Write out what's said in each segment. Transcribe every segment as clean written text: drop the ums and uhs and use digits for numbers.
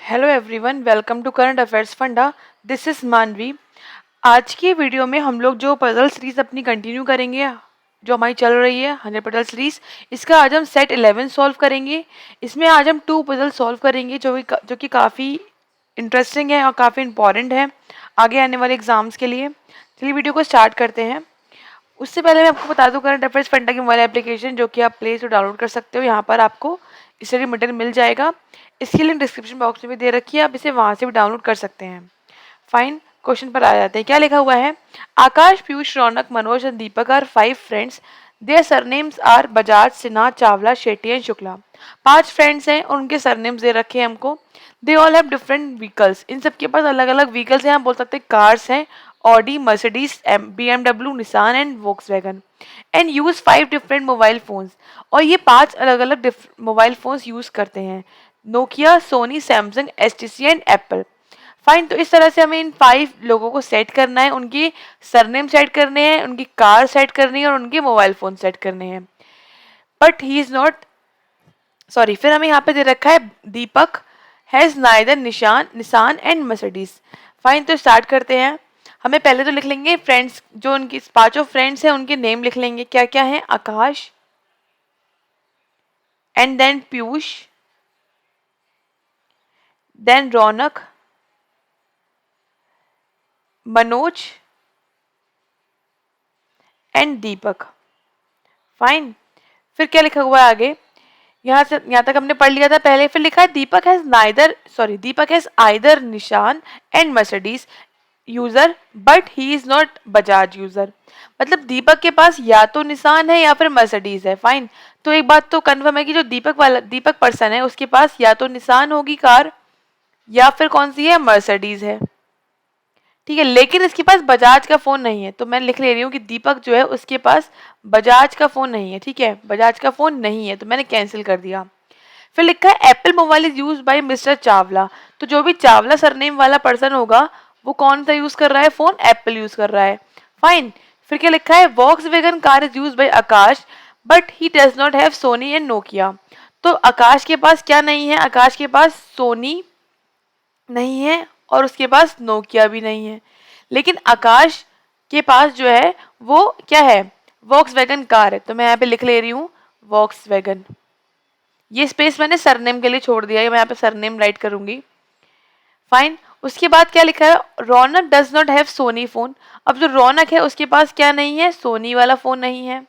Hello everyone, welcome to current affairs funda. This is Manvi. आज की video में हम लोग जो पजल सीरीज अपनी कंटिन्यू करेंगे, जो हमारी चल रही है 100 पजल सीरीज, इसका आज हम सेट 11 सॉल्व करेंगे। इसमें आज हम 2 पजल सॉल्व करेंगे जो कि काफ़ी इंटरेस्टिंग है और काफ़ी इंपॉर्टेंट है आगे आने वाले एग्जाम्स के लिए। चलिए वीडियो को स्टार्ट करते हैं। उससे पहले मैं आपको बता दूं, करंट अफेयर्स फंडा की मोबाइल एप्लीकेशन जो कि आप प्ले से डाउनलोड कर सकते हो, यहाँ पर आपको स्टडी मटेरियल मिल जाएगा। इसकी लिंक डिस्क्रिप्शन बॉक्स में भी दे रखी है, आप इसे वहाँ से भी डाउनलोड कर सकते हैं। फाइन, क्वेश्चन पर आ जाते हैं। क्या लिखा हुआ है? Akash, Piyush, Raunak, Manoj and Deepak are 5 friends. Their surnames are Bajaj, Sinha, Chawla, Shetty and Shukla. 5 friends हैं और उनके सरनेम्स दे रखे हैं हमको। They all have different vehicles. इन सबके पास अलग अलग व्हीकल्स हैं, हम बोल सकते हैं कार्स हैं। Audi, Mercedes, BMW, Nissan and Volkswagen. And use 5 different mobile phones. और ये 5 अलग अलग मोबाइल फोन्स यूज करते हैं। Nokia, Sony, Samsung, HTC and Apple. Fine, तो इस तरह से हमें इन 5 लोगों को सेट करना है, उनकी सरनेम सेट करने हैं, उनकी कार सेट करनी है और उनके मोबाइल फोन सेट करने हैं। But he is not sorry, फिर हमें यहाँ पे दे रखा है दीपक हैज नाइदर निशान एंड मर्सिडीज। फाइन, तो स्टार्ट करते हैं। हमें पहले तो लिख लेंगे फ्रेंड्स, जो उनकी 5 फ्रेंड्स हैं उनके नेम लिख लेंगे। क्या क्या है? Akash, and then Piyush, then Raunak, Manoj and Deepak. Fine, फिर क्या लिखा हुआ है आगे? यहाँ तक हमने पढ़ लिया था पहले। फिर लिखा है दीपक हैज आइदर निशान and Mercedes user but he is not Bajaj user. मतलब दीपक के पास या तो निशान है या फिर मर्सिडीज है। फाइन, तो एक बात तो कन्फर्म है कि जो दीपक पर्सन है उसके पास या तो निशान होगी कार, या फिर कौन सी है? मर्सिडीज है। ठीक है, लेकिन इसके पास बजाज का फोन नहीं है, तो मैं लिख ले रही हूँ कि दीपक जो है उसके पास बजाज का फोन नहीं है। ठीक है, बजाज का फोन नहीं है, तो मैंने कैंसिल कर दिया। फिर लिखा है Apple mobile is use bye mister Chawla. तो जो भी चावला सरनेम वाला पर्सन होगा वो कौन सा यूज कर रहा है फोन? एप्पल यूज कर रहा है। फाइन, फिर क्या लिखा है? Volkswagen car is use by Aakash but he does not have Sony and Nokia. तो आकाश के पास क्या नहीं है? आकाश के पास सोनी नहीं है और उसके पास नोकिया भी नहीं है। लेकिन आकाश के पास जो है वो क्या है? वॉक्सवैगन कार है। तो मैं यहाँ पे लिख ले रही हूँ वॉक्सवैगन। ये स्पेस मैंने सरनेम के लिए छोड़ दिया है, मैं यहाँ पे सरनेम राइट करूंगी। फाइन, उसके बाद क्या लिखा है? Raunak does not have Sony phone. अब जो रौनक है उसके पास क्या नहीं है? सोनी वाला फोन नहीं है।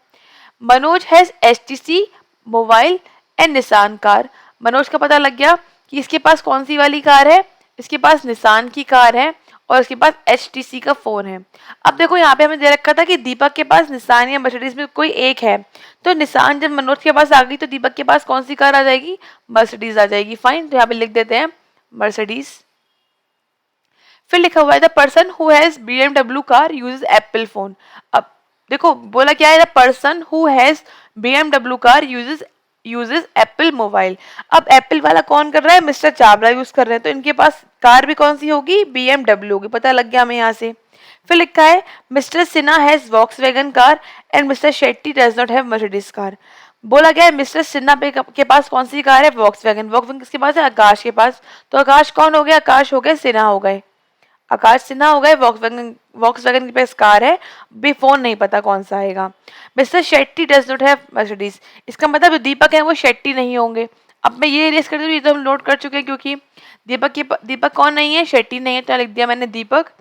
Manoj has HTC mobile and Nissan car. Manoj का पता लग गया कि इसके पास कौन सी वाली कार है? इसके पास निसान की कार है और इसके पास HTC का फोन है। अब देखो यहाँ पे हमें दे रखा था कि दीपक के पास निसान या मर्सिडीज में कोई एक है, तो निसान जब मनोज के पास आ गई तो दीपक के पास कौन सी कार आ जाएगी? मर्सिडीज आ जाएगी। फाइन, तो यहाँ पे लिख देते हैं मर्सिडीज। फिर लिखा हुआ है the person who has BMW car uses Apple phone. अब देखो बोला क्या है? The person who has BMW car uses Apple mobile. अब एप्पल वाला कौन कर रहा है? मिस्टर चावला यूज कर रहे हैं, तो इनके पास कार भी कौन सी होगी? BMW होगी। पता लग गया हमें यहाँ से। फिर लिखा है mister Sinha has Volkswagen car and mister Shetty does not have Mercedes car. बोला गया है मिस्टर सिन्हा के पास कौन सी कार है? वॉक्सवैगन। वॉक्सवैगन किसके पास है? आकाश के पास। तो आकाश कौन हो गया? आकाश हो गए सिन्हा हो गए। आकाश सिन्हा हो गए, वॉक्सवैगन के पास कार है, भी फोन नहीं पता कौन सा आएगा। Mister Shetty does not have Mercedes. इसका मतलब जो दीपक है वो शेट्टी नहीं होंगे। अब मैं ये रेस कर दूँ, ये तो हम नोट कर चुके हैं, क्योंकि दीपक कौन नहीं है? शेट्टी नहीं है, तो लिख दिया मैंने दीपक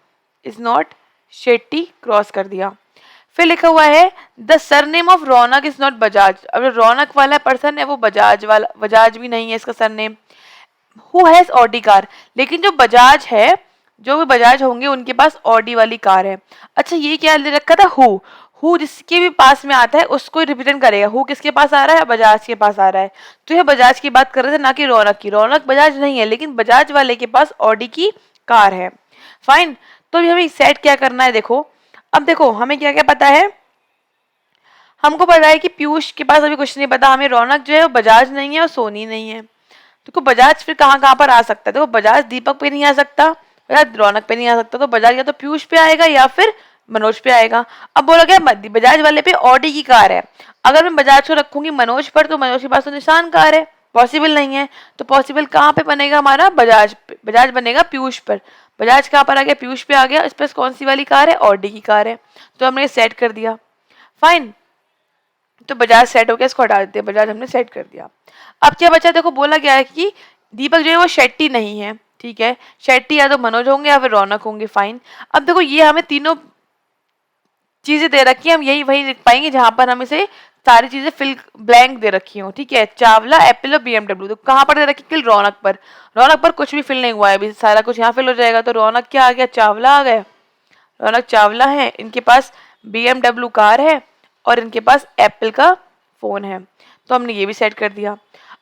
इज नॉट शेट्टी, क्रॉस कर दिया। फिर लिखा हुआ है the surname of Raunak is not Bajaj. अब जो रौनक वाला पर्सन है वो बजाज भी नहीं है इसका surname. Who has Audi car. लेकिन जो बजाज है, जो भी बजाज होंगे उनके पास ऑडी वाली कार है। अच्छा, ये क्या ले रखा था? हु जिसके भी पास में आता है उसको रिप्रेजेंट करेगा। हु किसके पास आ रहा है? बजाज के पास आ रहा है, तो ये बजाज की बात कर रहे थे, ना कि रौनक की। रौनक बजाज नहीं है, लेकिन बजाज वाले के पास ऑडी की कार है। फाइन, तो अभी हमें सेट क्या करना है? देखो, अब देखो हमें क्या क्या पता है। हमको पता है कि पीयूष के पास अभी कुछ नहीं पता। हमें रौनक जो है वो बजाज नहीं है और सोनी नहीं है। देखो बजाज फिर कहाँ कहाँ पर आ सकता है? देखो बजाज दीपक पे नहीं आ सकता, बजाज रौनक पे नहीं आ सकता, तो बजाज या तो पीयूष पे आएगा या फिर मनोज पे आएगा। अब बोला गया बजाज वाले पे ऑडी की कार है। अगर मैं बजाज को रखूंगी मनोज पर, तो मनोज के पास तो निशान कार है, पॉसिबल नहीं है। तो पॉसिबल कहाँ पे बनेगा हमारा, बजाज पे, बजाज बनेगा पीयूष पर। बजाज कहाँ पर आ गया, पीयूष पे आ गया। इस पर कौन सी वाली कार है, ऑडी की कार है, तो हमने सेट कर दिया। फाइन, तो बजाज सेट हो गया, इसको हटा देते हैं, बजाज हमने सेट कर दिया। अब क्या बचा, देखो बोला गया है कि दीपक जो है वो शेट्टी नहीं है, ठीक है, शेट्टी या तो मनोज होंगे या फिर रौनक होंगे। फाइन, अब देखो ये हमें तीनों चीजें दे रखी है, हम यही वही लिख पाएंगे जहां पर हम इसे सारी चीजें फिल ब्लैंक दे रखी हो, ठीक है। चावला, एप्पल और बीएमडब्ल्यू, तो कहाँ पर दे रखी, किल रौनक पर। रौनक पर कुछ भी फिल नहीं हुआ है अभी, सारा कुछ यहाँ फिल हो जाएगा। तो रौनक क्या आ गया, चावला आ गया, रौनक चावला है, इनके पास बीएमडब्ल्यू कार है और इनके पास एप्पल का फोन है, तो हमने ये भी सेट कर दिया।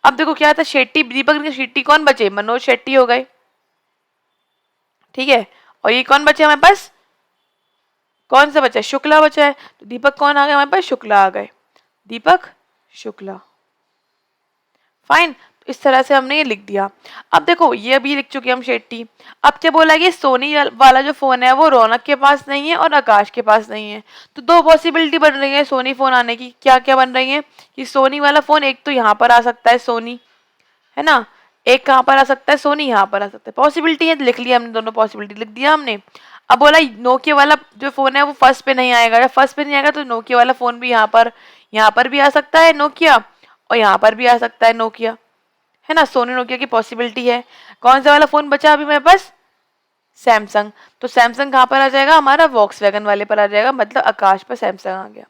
अब देखो क्या था, शेट्टी, दीपक शेट्टी कौन बचे, मनोज शेट्टी हो गए, ठीक है। और ये कौन बचे हमारे पास, कौन सा बचा है, शुक्ला बचा है। तो दीपक कौन आ गए हमारे पास, शुक्ला आ गए, दीपक शुक्ला। फाइन, तो इस तरह से हमने ये लिख दिया। अब देखो ये अभी लिख चुके हम शेट्टी। अब क्या बोला कि सोनी वाला जो फोन है वो रौनक के पास नहीं है और आकाश के पास नहीं है। तो दो पॉसिबिलिटी बन रही है सोनी फोन आने की। क्या क्या बन रही है कि सोनी वाला फोन एक तो यहाँ पर आ सकता है, सोनी है ना, एक कहाँ पर आ सकता है, सोनी यहाँ पर आ सकता है। पॉसिबिलिटी है, लिख लिया हमने, दोनों पॉसिबिलिटी लिख दिया हमने। अब बोला नोकिया वाला जो फोन है वो फर्स्ट पे नहीं आएगा, जब फर्स्ट पे नहीं आएगा तो नोकिया वाला फोन भी यहाँ पर भी आ सकता है नोकिया, और यहाँ पर भी आ सकता है नोकिया, है ना। सोनी नोकिया की पॉसिबिलिटी है। कौन सा वाला फोन बचा अभी मेरे पास, सैमसंग। तो सैमसंग कहाँ पर आ जाएगा हमारा, वॉक्सवैगन वाले पर आ जाएगा, मतलब आकाश पर सैमसंग आ गया।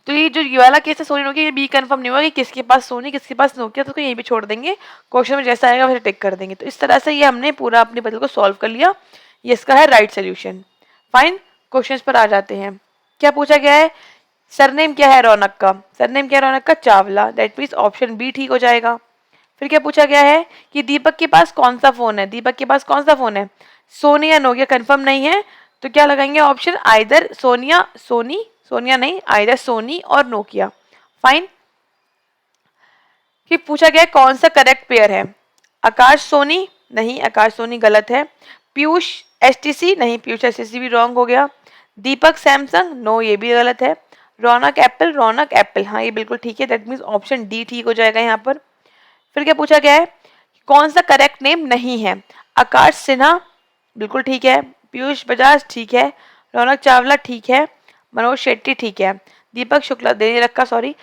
तो ये वाला केस है सोनी नोकिया, ये बी कंफर्म नहीं हुआ कि किसके पास सोनी किसके पास नोकिया, तो यहीं पे छोड़ देंगे, क्वेश्चन में जैसा आएगा वैसे टिक कर देंगे। तो इस तरह से ये हमने पूरा अपने पजल को सॉल्व कर लिया, ये इसका है राइट सोल्यूशन। फाइन, क्वेश्चन पर आ जाते हैं। क्या पूछा गया है, सरनेम क्या है रौनक का, सरनेम क्या है रौनक का, Chawla, that means option B ठीक हो जाएगा। फिर क्या पूछा गया है कि दीपक के पास कौन सा फोन है, दीपक के पास कौन सा फोन है, सोनी या नोकिया, कंफर्म नहीं है, तो क्या लगाएंगे ऑप्शन, आइदर सोनिया, सोनिया नहीं, आइदर सोनी और नोकिया। फाइन, फिर पूछा गया कौन सा करेक्ट पेयर है, आकाश सोनी नहीं, आकाश सोनी गलत है, पीयूष एसटीसी नहीं, पीयूष एसटीसी भी रॉन्ग हो गया, दीपक सैमसंग नो, ये भी गलत है, रौनक एप्पल हाँ ये बिल्कुल ठीक है, दैट मीन्स ऑप्शन डी ठीक हो जाएगा यहाँ पर। फिर क्या पूछा गया है, कौन सा करेक्ट नेम नहीं है, आकाश सिन्हा बिल्कुल ठीक है, पीयूष बजाज ठीक है, रौनक चावला ठीक है, मनोज शेट्टी ठीक है, दीपक शुक्ला दे रखा सॉरी,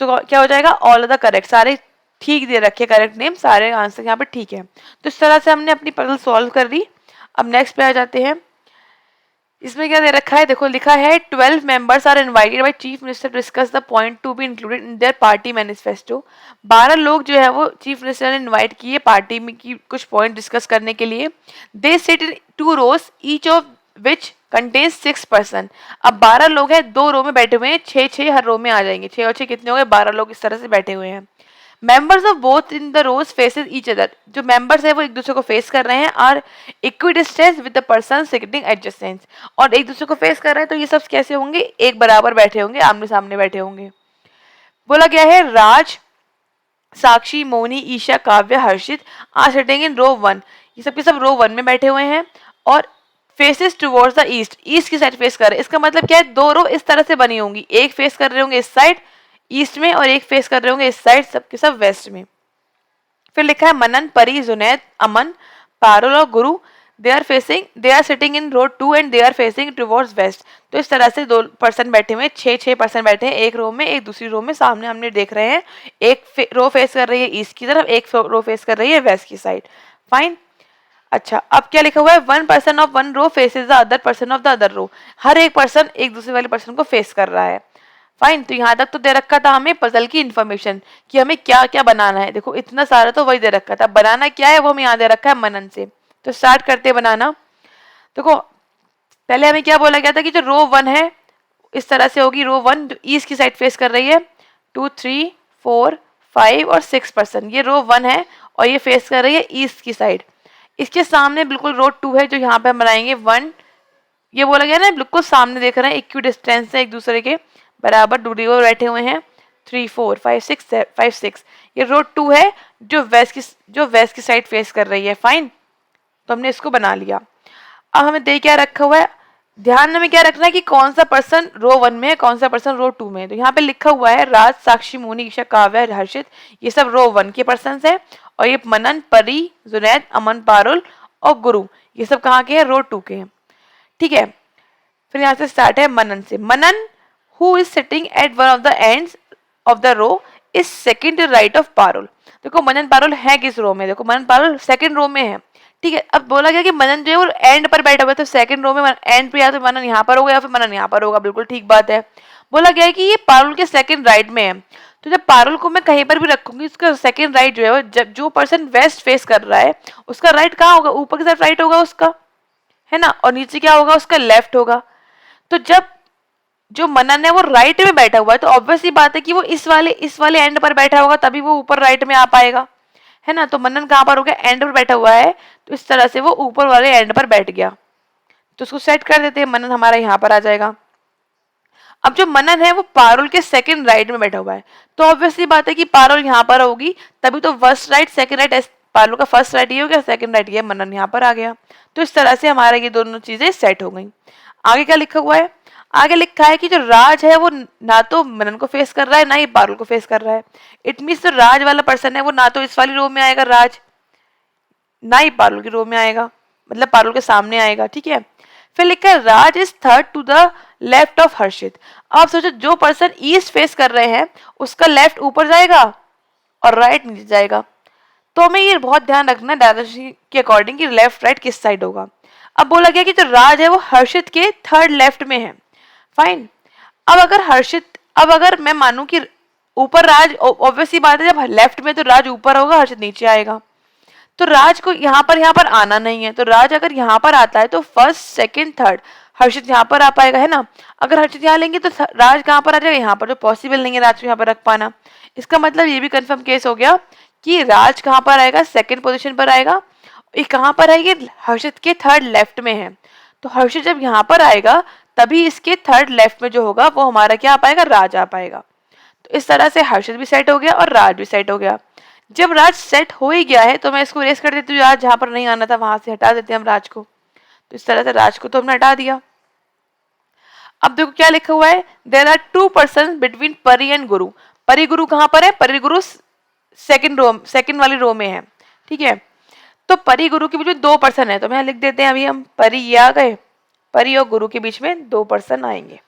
तो क्या हो जाएगा, ऑल ऑफ द करेक्ट, सारे ठीक दे रखे करेक्ट नेम, सारे आंसर यहाँ पर ठीक है। तो इस तरह से हमने अपनी पजल सॉल्व कर ली। अब नेक्स्ट पे आ जाते हैं, इसमें क्या दे रखा है, देखो लिखा है 12 members are invited by chief minister to discuss the point to be included in their party manifesto. 12 लोग जो है वो चीफ मिनिस्टर ने इनवाइट किए पार्टी में की कुछ पॉइंट डिस्कस करने के लिए। They sit in 2 rows each of which contains 6 person. अब 12 लोग हैं, 2 रो में बैठे हुए हैं, 6 हर रो में आ जाएंगे, 6 और 6 कितने हो गए, 12 लोग इस तरह से बैठे हुए हैं। Members of both in the rows faces each other, जो मेंबर्स है वो एक दूसरे को फेस कर रहे हैं, और equi distance with the person sitting adjacent, और एक दूसरे को फेस कर रहे हैं, तो ये सब कैसे होंगे, एक बराबर बैठे होंगे, आमने सामने बैठे होंगे। बोला गया है राज, साक्षी, मोनी, ईशा, काव्य, हर्षित आर सिटिंग इन रो 1, ये सब के सब रो 1 में बैठे हुए हैं, और faces towards the east, east की साइड फेस कर रहे हैं। इसका मतलब क्या है, 2 रो इस तरह से बनी होंगी, एक फेस कर रहे होंगे इस साइड ईस्ट में और एक फेस कर रहे होंगे इस साइड, सबके सब वेस्ट में। फिर लिखा है मनन, परी, जुनैद, अमन, पारुल और Guru, they are sitting in row 2 and they are facing towards west. तो इस तरह से 2 पर्सन बैठे हुए हैं, 6 पर्सन बैठे हैं एक रो में, एक दूसरी रो में, सामने हमने देख रहे हैं, एक रो फेस कर रही है ईस्ट की तरफ, एक रो फेस कर रही है वेस्ट की साइड। फाइन, अच्छा अब क्या लिखा हुआ है, 1 person of 1 row faces the other person of the other row, हर एक पर्सन एक दूसरे वाले पर्सन को फेस कर रहा है। फाइन, तो यहाँ तक तो दे रखा था हमें पजल की इन्फॉर्मेशन कि हमें क्या क्या बनाना है। देखो इतना सारा तो वही दे रखा था, बनाना क्या है वो हमें यहाँ दे रखा है मनन से। तो स्टार्ट करते हैं बनाना। देखो पहले हमें क्या बोला गया था कि जो रो 1 है इस तरह से होगी, रो 1 जो ईस्ट की साइड फेस कर रही है, 2 3 4 5 और 6 पर्सन, ये रो 1 है और ये फेस कर रही है ईस्ट की साइड। इसके सामने बिल्कुल रो 2 है जो यहाँ पे हम बनाएंगे 1, ये बोला गया ना बिल्कुल सामने देख रहे हैं, इक्वी डिस्टेंस है एक दूसरे के बराबर, दूरी पर बैठे हुए हैं, 3 4 5 6, ये रो 2 है जो वेस्ट की साइड फेस कर रही है। फाइन, तो हमने इसको बना लिया। अब हमें दे क्या रखा हुआ है, ध्यान में क्या रखना है कि कौन सा पर्सन रो 1 में है, कौन सा पर्सन रो 2 में है। तो यहाँ पे लिखा हुआ है राज, साक्षी, मोनी, ईशा, काव्या, हर्षित, ये सब रो 1 के पर्सन है। और ये मनन, परी, जुनैद, अमन, पारुल और गुरु, ये सब कहाँ के हैं? रो 2 के हैं। ठीक है, फिर यहाँ से स्टार्ट है मनन से। Manan who is sitting at one of the ends of the row is second to right of Parul. देखो मनन पारुल है किस रो में? देखो मनन पारुल सेकंड रो में है। ठीक है, अब बोला गया कि मनन जो है वो एंड पर बैठा हुआ है, तो सेकंड रो में एंड पे या तो मनन यहाँ पर होगा या फिर मनन यहाँ पर होगा, बिल्कुल ठीक बात है। बोला गया है कि ये पारुल के सेकंड राइट में है, तो जब पारुल को मैं कहीं पर भी रखूंगी उसका सेकंड राइट जो है, जब जो पर्सन वेस्ट फेस कर रहा है उसका राइट कहाँ होगा? ऊपर की तरफ राइट होगा उसका, है ना, और नीचे क्या होगा? उसका लेफ्ट होगा। तो जब जो मनन है वो राइट में बैठा हुआ है, तो ऑब्वियसली बात है कि वो इस वाले एंड पर बैठा होगा, तभी वो ऊपर राइट में आ पाएगा, है ना। तो मनन कहाँ पर हो गया? एंड पर बैठा हुआ है, तो इस तरह से वो ऊपर वाले एंड पर बैठ गया। तो उसको सेट कर देते हैं, मनन हमारा यहाँ पर आ जाएगा। अब जो मनन है वो पारुल के सेकंड राइट में बैठा हुआ है, तो ऑब्वियसली बात है कि पारुल यहाँ पर होगी, तभी तो first right second right, Parul का फर्स्ट राइट ये हो गया, सेकंड राइट ये, मनन यहाँ पर आ गया। तो इस तरह से हमारा ये दोनों चीजें सेट हो गई। आगे क्या लिखा हुआ है? आगे लिखा है कि जो राज है वो ना तो मनन को फेस कर रहा है ना ही पारुल को फेस कर रहा है। इट मीन्स जो राज वाला पर्सन है वो ना तो इस वाली रो में आएगा राज, ना ही पारुल की रो में आएगा, मतलब पारुल के सामने आएगा। ठीक है, फिर लिखा है Raj is third to the left of Harshit. आप सोचो जो पर्सन ईस्ट फेस कर रहे हैं उसका लेफ्ट ऊपर जाएगा और राइट नीचे जाएगा, तो हमें ये बहुत ध्यान रखना है डायरेक्शन के अकॉर्डिंग कि लेफ्ट राइट किस साइड होगा। अब बोला गया कि जो राज है वो हर्षित के थर्ड लेफ्ट में है। फाइन, अब अगर मैं मानूं कि ऊपर राज, ऑब्वियसली बात है जब लेफ्ट में तो राज ऊपर होगा, हर्षित नीचे आएगा। तो राज को यहाँ पर आना नहीं है, तो राज अगर यहाँ पर आता है तो फर्स्ट सेकंड थर्ड हर्षित यहाँ पर आ पाएगा, है ना। अगर हर्षित यहाँ लेंगे तो राज कहाँ पर आ जाएगा? यहाँ पर, जो पॉसिबल नहीं है राज को यहाँ पर रख पाना। इसका मतलब ये भी कंफर्म केस हो गया कि राज कहाँ पर आएगा? सेकंड पोजीशन पर आएगा। ये कहाँ पर है? ये हर्षित के थर्ड लेफ्ट में है। तो हर्षित जब यहाँ पर आएगा तभी इसके थर्ड लेफ्ट में जो होगा वो हमारा क्या आ पाएगा? राज आ पाएगा। तो इस तरह से हर्षित भी सेट हो गया और राज भी सेट हो गया। जब राज सेट हो ही गया है तो मैं इसको इरेज कर देती हूँ, राज जहां पर नहीं आना था वहां से हटा देते हैं हम राज को। तो इस तरह से राज को तो हमने हटा दिया। अब देखो क्या लिखा हुआ है, there are two person between Pari and Guru. Pari गुरु कहाँ पर है? परी गुरु सेकंड वाली रो में है। ठीक है, तो परी गुरु के बीच में दो पर्सन है, तो मैं लिख देते हैं अभी हम, परी ये आ गए, परी और गुरु के बीच में दो पर्सन आएंगे।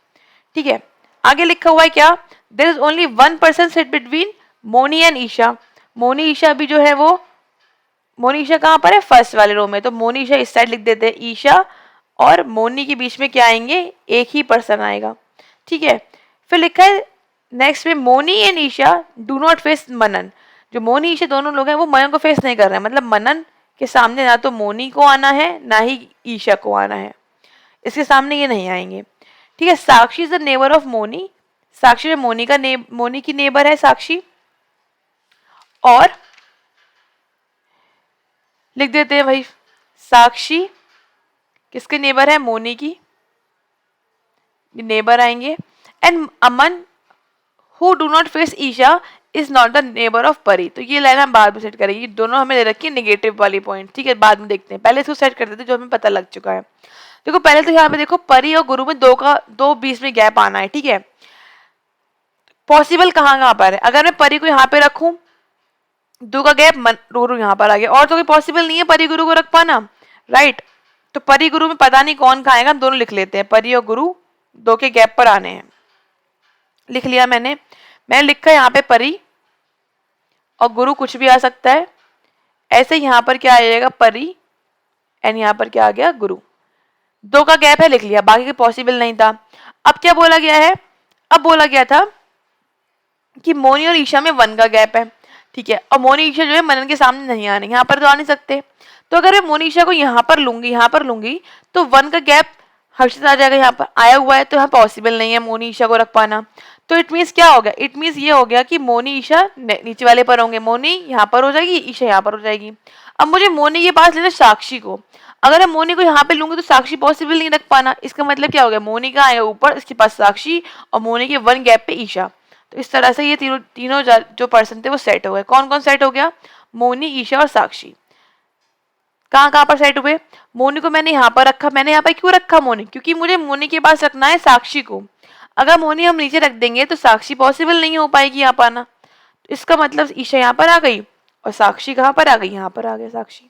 ठीक है, आगे लिखा हुआ है क्या? There is only one person sit between Moni and Isha. Moni Isha भी जो है वो, मोनी ईशा कहाँ पर है? फर्स्ट वाले रो में, तो मोनी ईशा इस साइड लिख देते हैं। ईशा और मोनी के बीच में क्या आएंगे? एक ही पर्सन आएगा। ठीक है, फिर लिखा है नेक्स्ट में Moni and Esha do not face Manan. जो मोनी ईशा दोनों लोग हैं वो मनन को फेस नहीं कर रहे हैं, मतलब मनन के सामने ना तो मोनी को आना है ना ही ईशा को आना है, इसके सामने ये नहीं आएंगे। ठीक है, Sakshi is the neighbour of Moni. Sakshi जो मोनी की नेबर है साक्षी। और लिख देते हैं भाई, साक्षी किसके नेबर है? मोनी की नेबर आएंगे। And Aman who do not face Isha is not the neighbour of Pari. तो ये लाइन हम बाद में सेट करेंगे, दोनों हमें दे रखी है नेगेटिव वाली पॉइंट। ठीक है, बाद में देखते हैं, पहले इसको सेट कर देते हैं जो हमें पता लग चुका है। देखो पहले तो यहाँ पे देखो परी और गुरु में दो बीच में गैप आना है। ठीक है, पॉसिबल कहाँ पर है? अगर मैं परी को यहाँ पे रखूं, दो का गैप, गुरु यहाँ पर आ गया, और तो कोई पॉसिबल नहीं है परी गुरु को रख पाना, राइट। तो परी गुरु में पता नहीं कौन कहाँ आएगा, दोनों लिख लेते हैं, परी और गुरु दो के गैप पर आने हैं। लिख लिया मैंने लिखा यहाँ पे परी और गुरु कुछ भी आ सकता है। ऐसे यहाँ पर क्या आ जाएगा? परी एंड यहाँ पर क्या आ गया? गुरु। दो का गैप है, लिख लिया, बाकी के पॉसिबल नहीं था। अब क्या बोला गया है? अब बोला गया था कि मोनी और ईशा में वन का गैप है। ठीक है, और मोनी ईशा जो है मनन के सामने नहीं आने, यहाँ पर तो आ नहीं सकते। तो अगर मैं मोनी ईशा को यहाँ पर लूंगी तो वन का गैप हर्षित आ जाएगा, यहाँ पर आया हुआ है, तो यहाँ पॉसिबल नहीं है मोनी ईशा को रख पाना। तो इट मीन्स क्या हो गया? इट मीन्स ये हो गया कि मोनी ईशा नीचे वाले पर होंगे, मोनी यहाँ पर हो जाएगी, ईशा यहाँ पर हो जाएगी। अब मुझे मोनी के पास लेना साक्षी को, अगर मैं मोनी को यहाँ पे लूंगी तो साक्षी पॉसिबल नहीं रख पाना। इसका मतलब क्या हो गया? मोनी का आएगा ऊपर, इसके पास साक्षी, और मोनी के वन गैप पे ईशा। तो इस तरह से ये तीनों जो पर्सन थे वो सेट हो गए। कौन कौन सेट हो गया? मोनी, ईशा और साक्षी। कहाँ कहाँ पर सेट हुए? मोनी को मैंने यहाँ पर रखा। मैंने यहाँ पर क्यों रखा मोनी? क्योंकि मुझे मोनी के पास रखना है साक्षी को। अगर मोनी हम नीचे रख देंगे तो साक्षी पॉसिबल नहीं हो पाएगी यहाँ पर आना। तो इसका मतलब ईशा यहाँ पर आ गई और साक्षी कहाँ पर आ गई? यहाँ पर आ गया साक्षी।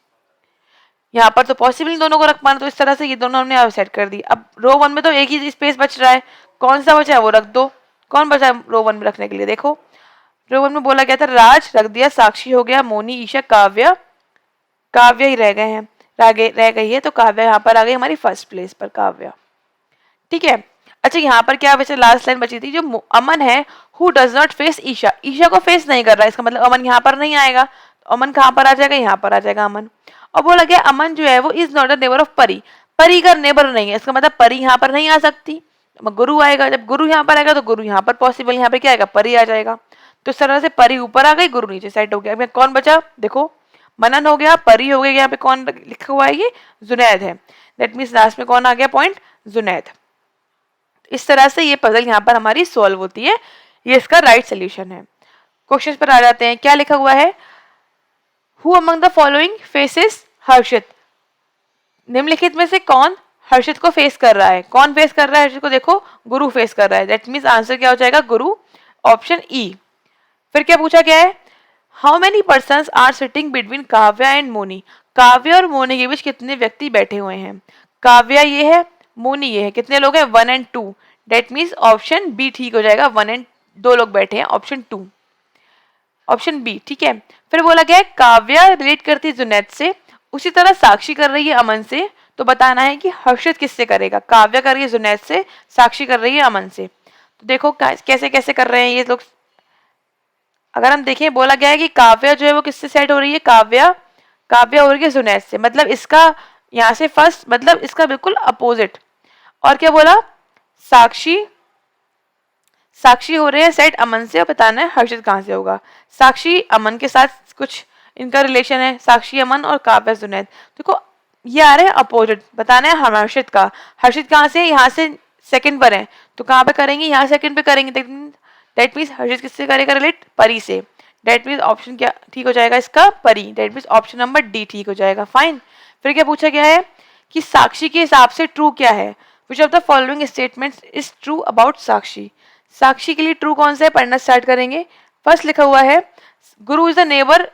यहाँ पर तो पॉसिबल नहीं दोनों को रख पाना, तो इस तरह से ये दोनों हमने सेट कर दी। अब रो 1 में तो एक ही स्पेस बच रहा है, कौन सा बचा है वो रख दो। कौन बचा है रो 1 में रखने के लिए? देखो रो 1 में बोला गया था राज, रख दिया। साक्षी हो गया, मोनी, ईशा, काव्या, काव्या ही रह गए हैं, रह गई है, तो काव्या यहाँ पर आ गई हमारी फर्स्ट प्लेस पर, काव्या। ठीक है। अच्छा यहाँ पर क्या बचा? लास्ट लाइन बची थी जो अमन है, who does not face Isha. Isha को फेस नहीं कर रहा है, इसका मतलब अमन यहाँ पर नहीं आएगा। तो अमन कहाँ पर आ जाएगा? यहाँ पर आ जाएगा अमन। और बोला गया अमन जो है वो is not a neighbour of परी। परी का नेबर नहीं है, इसका मतलब परी यहाँ पर नहीं आ सकती। गुरु आएगा, जब गुरु यहाँ पर आएगा तो गुरु यहाँ पर पॉसिबल, यहाँ पे क्या आएगा? परी आ जाएगा। तो इस तरह से परी ऊपर आ गई, गुरु नीचे सेट हो गया। अब कौन बचा? देखो मनन हो गया, परी हो गया, यहाँ पे कौन लिखा हुआ है? ये जुनैद है। दैट मीन्स लास्ट में कौन आ गया पॉइंट? जुनैद। इस तरह से ये पजल यहाँ पर हमारी सॉल्व होती है। ये इसका राइट सोल्यूशन है। क्वेश्चन पर आ जाते हैं। क्या लिखा हुआ है? Who among the following faces Harshit. निम्नलिखित में से कौन हर्षित को फेस कर रहा है? कौन फेस कर रहा है हर्षित को? देखो गुरु फेस कर रहा है। दैट मीन्स आंसर क्या हो जाएगा? गुरु, ऑप्शन ई। फिर क्या पूछा गया है? How many persons are sitting between Kavya and Moni. Kavya और मोनी के बीच कितने व्यक्ति बैठे हुए हैं? काव्या ये है, मोनी ये है। कितने लोग हैं? 1 and 2। That means option B ठीक हो जाएगा। 1 and 2 लोग बैठे हैं, ऑप्शन 2, ऑप्शन बी। ठीक है। फिर बोला गया है काव्या रिलेट करती है जुनैद से, उसी तरह साक्षी कर रही है अमन से। तो बताना है कि हर्षित किससे करेगा? काव्या कर रही है जुनैद से, साक्षी कर रही है अमन से। तो देखो कैसे कैसे कर रहे हैं ये लोग। अगर हम देखें बोला गया है कि काव्या जो है वो किससे सेट हो रही है? काव्या हो रही है जुनैद से, मतलब इसका यहाँ से फर्स्ट, मतलब इसका बिल्कुल अपोजिट। और क्या बोला? साक्षी हो रहे हैं सेट अमन से, और बताना है हर्षित कहाँ से होगा। साक्षी अमन के साथ कुछ इनका रिलेशन है, साक्षी अमन और काव्या जुनैद। देखो ये आ रहे हैं अपोजिट, बताना है हर्षित का। हर्षित कहाँ से? यहाँ से सेकंड पर है, तो कहाँ पे करेंगे? यहाँ सेकंड पे करेंगे। दैट मीन्स हर्षित किससे करेगा रिलेट? परी से। दैट मीन्स ऑप्शन क्या ठीक हो जाएगा इसका? परी। That means option number D ठीक हो जाएगा। फाइन। फिर क्या पूछा गया है कि साक्षी के हिसाब से ट्रू क्या है? Which of the following statements is true about Sakshi. Sakshi के लिए ट्रू कौन सा है? पढ़ना स्टार्ट करेंगे। फर्स्ट लिखा हुआ है Guru is the neighbour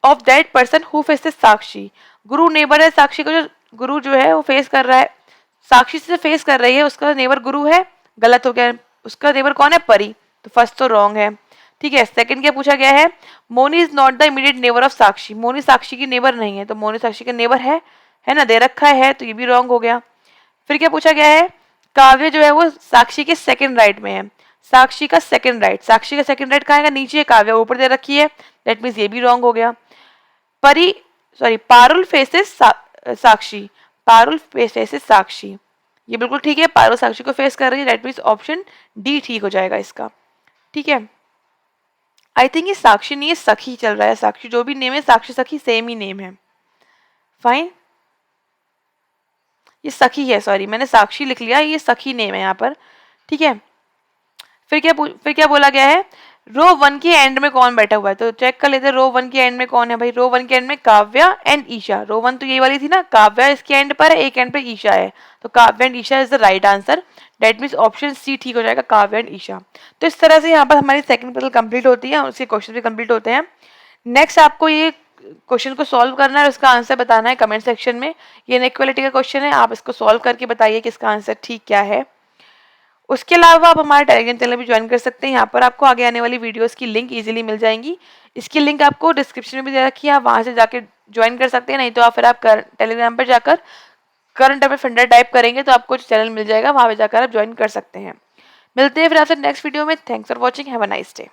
of that person who faces Sakshi. Guru neighbour है साक्षी को, जो गुरु जो है वो फेस कर रहा है, साक्षी से फेस कर रही है, उसका नेबर गुरु है। गलत हो गया। उसका नेबर कौन है? परी। तो फर्स्ट तो रॉन्ग है। ठीक है। सेकंड क्या पूछा गया है? Moni is not the immediate neighbour of Sakshi. Moni Sakshi की नेबर नहीं है, तो मोनी साक्षी का नेबर है ना, दे रखा है, तो ये भी रॉन्ग हो गया। फिर क्या पूछा गया है? काव्य जो है वो साक्षी के सेकंड राइट में है। साक्षी का सेकंड राइट, साक्षी का सेकंड राइट कहाँ है? नीचे है, काव्य ऊपर दे रखी है। दैट मीन्स ये भी रॉन्ग हो गया। पारुल फेसेस साक्षी। पारुल फेसेस साक्षी, ये बिल्कुल ठीक है। पारुल साक्षी को फेस कर रही है। दैट मीन्स ऑप्शन डी ठीक हो जाएगा इसका। ठीक है। आई थिंक ये साक्षी नहीं है, सखी चल रहा है। साक्षी जो भी नेम है, साक्षी सखी सेम ही नेम है। फाइन। ये सखी है, सॉरी मैंने साक्षी लिख लिया, ये सखी नेम है यहाँ पर। ठीक है। फिर क्या बोला गया है? रो 1 के एंड में कौन बैठा हुआ है? तो चेक कर लेते हैं रो 1 के एंड में कौन है भाई। रो 1 के एंड में काव्या एंड ईशा। रो 1 तो ये वाली थी ना, काव्या इसके एंड पर है, एक एंड पे ईशा है, तो Kavya and Isha is the right answer. That means option C ठीक हो जाएगा, काव्या एंड ईशा। तो इस तरह से यहाँ पर हमारी सेकंड पजल कंप्लीट होती है, उसके क्वेश्चन भी कंप्लीट होते हैं। नेक्स्ट आपको ये क्वेश्चन को सॉल्व करना है, उसका आंसर बताना है कमेंट सेक्शन में। ये इनइक्वालिटी का क्वेश्चन है, आप इसको सॉल्व करके बताइए कि इसका आंसर ठीक क्या है। उसके अलावा आप हमारे टेलीग्राम चैनल भी ज्वाइन कर सकते हैं। यहाँ पर आपको आगे आने वाली वीडियोस की लिंक इजीली मिल जाएंगी। इसकी लिंक आपको डिस्क्रिप्शन में भी दे रखी है, आप वहाँ से जाके ज्वाइन कर सकते हैं। नहीं तो आप फिर आप टेलीग्राम पर जाकर करंट अफेयर फंडर टाइप करेंगे तो आपको चैनल मिल जाएगा, वहाँ पे जाकर आप ज्वाइन कर सकते हैं। मिलते हैं फिर आपसे नेक्स्ट वीडियो में। Thanks for watching, have a nice day.